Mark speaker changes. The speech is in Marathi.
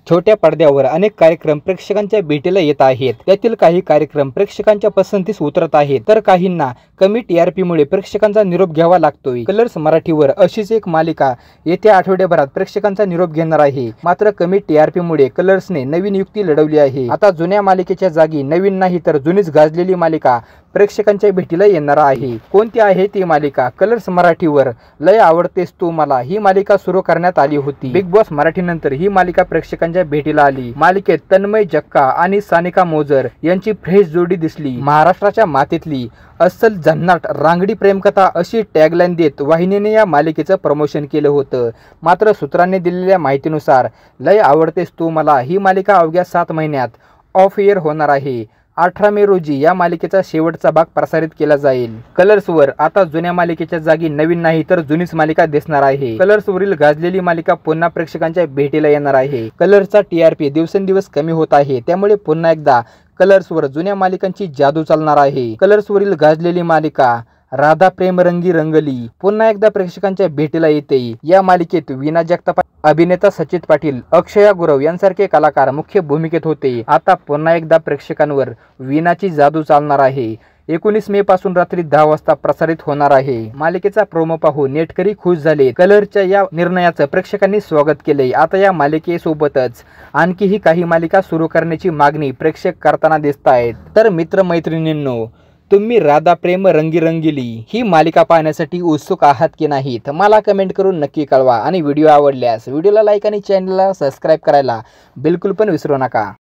Speaker 1: छोट्या पडद्यावर अनेक कार्यक्रम प्रेक्षकांच्या भेटीला येत आहेत। त्यातील काही कार्यक्रम प्रेक्षकांच्या पसंतीस उतरत आहेत, तर काहींना कमी TRP मुळे प्रेक्षकांचा निरोप घ्यावा लागतोय। कलर्स मराठीवर अशीच एक मालिका येत्या आठवड्याभरात प्रेक्षकांचा निरोप घेणार आहे। मात्र कमी TRP मुळे कलर्सने नवीन युक्ती लढवली आहे। आता जुन्या मालिकेच्या जागी नवीन नाही तर जुनीच गाजलेली मालिका प्रेक्षकांच्या भेटीला येणार आहे। कोणती आहे ती मालिका? कलर्स मराठीवर लय आवडतेस तू मला ही मालिका सुरू करण्यात आली होती। बिग बॉस मराठी नंतर ही मालिका प्रेक्षकांच्या भेटीला आली। मालिकेत तन्मय जक्का आणि सानिका मोजर यांची फ्रेश जोडी दिसली। महाराष्ट्राच्या मातीतली अस्सल झन्नाट रांगडी प्रेमकथा अशी टॅगलाईन देत वाहिनीने या मालिकेचं प्रमोशन केलं होतं। मात्र सूत्रांनी दिलेल्या माहितीनुसार लय आवडतेस तू मला ही मालिका अवघ्या 7 महिन्यात ऑफ एअर होणार आहे। 18 मे रोजी या मालिकेचा शेवटचा भाग प्रसारित केला जाईल। कलर्सवर आता जुन्या मालिकेच्या जागी नवीन नाही तर जुनीच मालिका दिसणार आहे। कलर्सवरील गाजलेली मालिका पुन्हा प्रेक्षकांच्या भेटीला येणार आहे। कलर्सचा TRP दिवसेंदिवस कमी होत आहे, त्यामुळे पुन्हा एकदा कलर्सवर जुन्या मालिकांची जादू चालणार आहे। कलर्सवरील गाजलेली मालिका राधा प्रेम रंगी रंगली पुन्हा एकदा प्रेक्षकांच्या भेटीला येते। या मालिकेत वीणा जगताप, अभिनेता सचित पाटील, अक्षया गुरव यांसारखे कलाकार मुख्य भूमिकेत होते। आता पुन्हा एकदा प्रेक्षकांवर वीणाची जादू चालणार आहे। 19 मे पासून रात्री 10 वाजता प्रसारित होणार आहे। मालिकेचा प्रोमो पाहून नेटकरी खुश झाले। कलरच्या या निर्णयाचं प्रेक्षकांनी स्वागत केले। आता या मालिकेसोबतच आणखीही काही मालिका सुरू करण्याची मागणी प्रेक्षक करताना दिसत आहेत। तर मित्रमैत्रिणींनो, तुम्ही राधा प्रेम रंगी रंगिली ही मालिका पाहण्यासाठी उत्सुक आहात की नाहीत? मला कमेंट करून नक्की कळवा आणि व्हिडिओ आवडल्यास व्हिडिओला लाईक आणि चॅनलला सबस्क्राईब करायला बिलकुल पण विसरू नका।